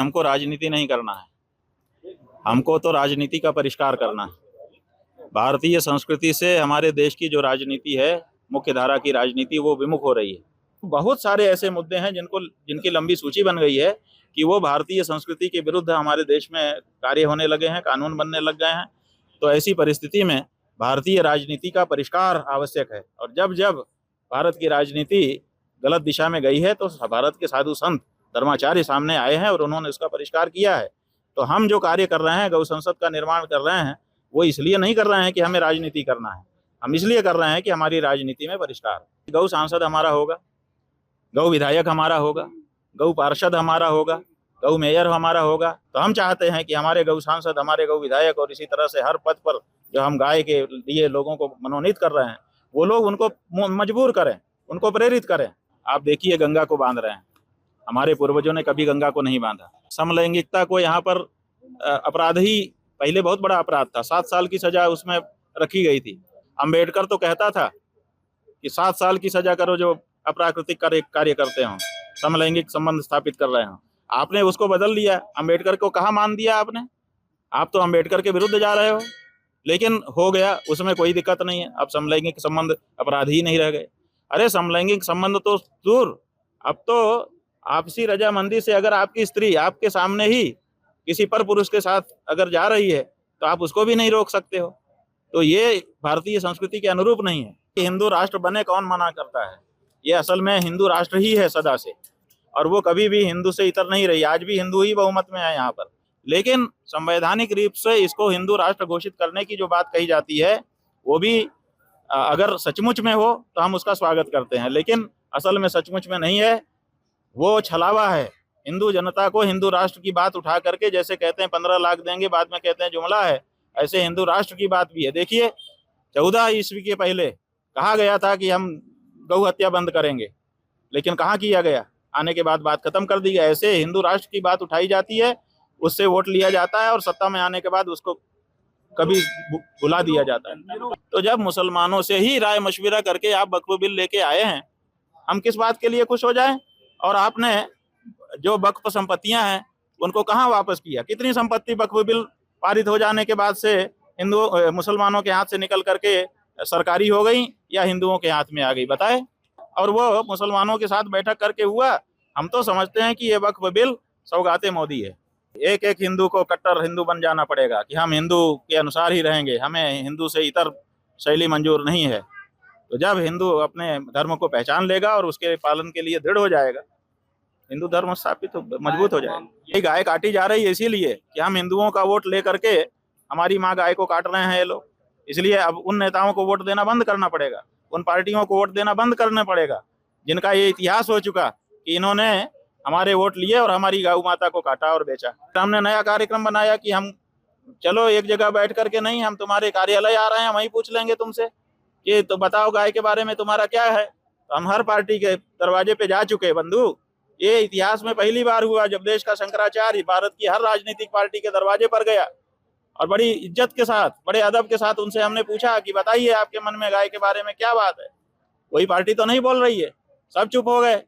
हमको राजनीति नहीं करना है, हमको तो राजनीति का परिष्कार करना है। भारतीय संस्कृति से हमारे देश की जो राजनीति है, मुख्य धारा की राजनीति, वो विमुख हो रही है। बहुत सारे ऐसे मुद्दे हैं जिनकी लंबी सूची बन गई है कि वो भारतीय संस्कृति के विरुद्ध हमारे देश में कार्य होने लगे हैं, कानून बनने लग गए हैं। तो ऐसी परिस्थिति में भारतीय राजनीति का परिष्कार आवश्यक है। और जब जब भारत की राजनीति गलत दिशा में गई है तो भारत के साधु संत धर्माचार्य सामने आए हैं और उन्होंने इसका परिष्कार किया है। तो हम जो कार्य कर रहे हैं, गौ संसद का निर्माण कर रहे हैं, वो इसलिए नहीं कर रहे हैं कि हमें राजनीति करना है, हम इसलिए कर रहे हैं कि हमारी राजनीति में परिष्कार। गौ सांसद हमारा होगा, गौ विधायक हमारा होगा, गौ पार्षद हमारा होगा, गौ मेयर हमारा होगा। तो हम चाहते हैं कि हमारे गौ सांसद, हमारे गौ विधायक और इसी तरह से हर पद पर जो हम गाय के लिए लोगों को मनोनीत कर रहे हैं, वो लोग उनको मजबूर करें, उनको प्रेरित करें। आप देखिए, गंगा को बांध रहे हैं, हमारे पूर्वजों ने कभी गंगा को नहीं बांधा। समलैंगिकता को यहाँ पर अपराध ही पहले बहुत बड़ा अपराध था, 7 साल की सजा उसमें रखी गई थी। अंबेडकर तो कहता था कि 7 साल की सजा करो जो अप्राकृतिक कार्य करते हो, समलैंगिक संबंध स्थापित कर रहे हो। आपने उसको बदल लिया, अंबेडकर को कहाँ मान दिया आपने? आप तो अंबेडकर के विरुद्ध जा रहे हो। लेकिन हो गया, उसमें कोई दिक्कत नहीं है, अब समलैंगिक संबंध अपराध ही नहीं रह गए। अरे समलैंगिक संबंध तो दूर, अब तो आपसी रजामंदी से अगर आपकी स्त्री आपके सामने ही किसी पर पुरुष के साथ अगर जा रही है तो आप उसको भी नहीं रोक सकते हो। तो ये भारतीय संस्कृति के अनुरूप नहीं है। हिंदू राष्ट्र बने कौन मना करता है? ये असल में हिंदू राष्ट्र ही है सदा से, और वो कभी भी हिंदू से इतर नहीं रही। आज भी हिंदू ही बहुमत में है यहाँ पर, लेकिन संवैधानिक रूप से इसको हिंदू राष्ट्र घोषित करने की जो बात कही जाती है, वो भी अगर सचमुच में हो तो हम उसका स्वागत करते हैं, लेकिन असल में सचमुच में नहीं है, वो छलावा है। हिंदू जनता को हिंदू राष्ट्र की बात उठा करके, जैसे कहते हैं 15 लाख देंगे, बाद में कहते हैं जुमला है, ऐसे हिंदू राष्ट्र की बात भी है। देखिए, 14 ईस्वी के पहले कहा गया था कि हम गौ हत्या बंद करेंगे, लेकिन कहाँ किया गया? आने के बाद बात खत्म कर दी गई। ऐसे हिंदू राष्ट्र की बात उठाई जाती है, उससे वोट लिया जाता है और सत्ता में आने के बाद उसको कभी भुला दिया जाता है। तो जब मुसलमानों से ही राय मशविरा करके आप वक्फ बिल लेके आए हैं, हम किस बात के लिए खुश हो जाएं? और आपने जो वक्फ संपत्तियां हैं उनको कहाँ वापस किया? कितनी संपत्ति वक्फ बिल पारित हो जाने के बाद से मुसलमानों के हाथ से निकल करके सरकारी हो गई या हिंदुओं के हाथ में आ गई, बताए? और वो मुसलमानों के साथ बैठक करके हुआ। हम तो समझते हैं कि ये वक्फ बिल सौगाते मोदी है। एक एक हिंदू को कट्टर हिंदू बन जाना पड़ेगा कि हम हिंदू के अनुसार ही रहेंगे, हमें हिंदू से इतर शैली मंजूर नहीं है। तो जब हिंदू अपने धर्म को पहचान लेगा और उसके पालन के लिए दृढ़ हो जाएगा, हिंदू धर्म स्थापित मजबूत हो जाएगा। ये गाय काटी जा रही है इसीलिए कि हम हिंदुओं का वोट ले करके हमारी माँ गाय को काट रहे हैं ये लोग। इसलिए अब उन नेताओं को वोट देना बंद करना पड़ेगा, उन पार्टियों को वोट देना बंद करना पड़ेगा जिनका ये इतिहास हो चुका कि इन्होंने हमारे वोट लिए और हमारी गौ माता को काटा और बेचा। हमने नया कार्यक्रम बनाया कि हम चलो एक जगह बैठ करके नहीं, हम तुम्हारे कार्यालय आ रहे हैं, वहीं पूछ लेंगे तुमसे कि तो बताओ गाय के बारे में तुम्हारा क्या है। तो हम हर पार्टी के दरवाजे पे जा चुके बंधु। ये इतिहास में पहली बार हुआ जब देश का शंकराचार्य भारत की हर राजनीतिक पार्टी के दरवाजे पर गया और बड़ी इज्जत के साथ, बड़े अदब के साथ उनसे हमने पूछा कि बताइए आपके मन में गाय के बारे में क्या बात है। वही पार्टी तो नहीं बोल रही है, सब चुप हो गए।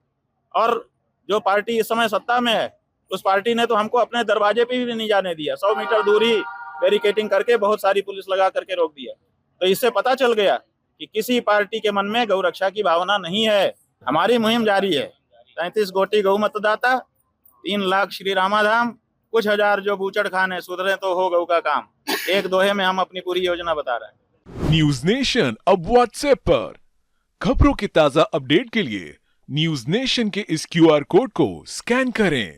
और जो पार्टी इस समय सत्ता में है, उस पार्टी ने तो हमको अपने दरवाजे पे भी नहीं जाने दिया, 100 मीटर दूरी बैरिकेडिंग करके बहुत सारी पुलिस लगा करके रोक दिया। तो इससे पता चल गया कि किसी पार्टी के मन में गौ रक्षा की भावना नहीं है। हमारी मुहिम जारी है, 33 कोटि गौ मतदाता, 3 लाख श्री रामाधाम, कुछ हजार जो बूचड़ खाने, सुधरे तो हो गौ का काम। एक दोहे में हम अपनी पूरी योजना बता रहे हैं। न्यूज नेशन अब व्हाट्सएप पर खबरों की ताजा अपडेट के लिए न्यूज नेशन के इस QR कोड को स्कैन करें।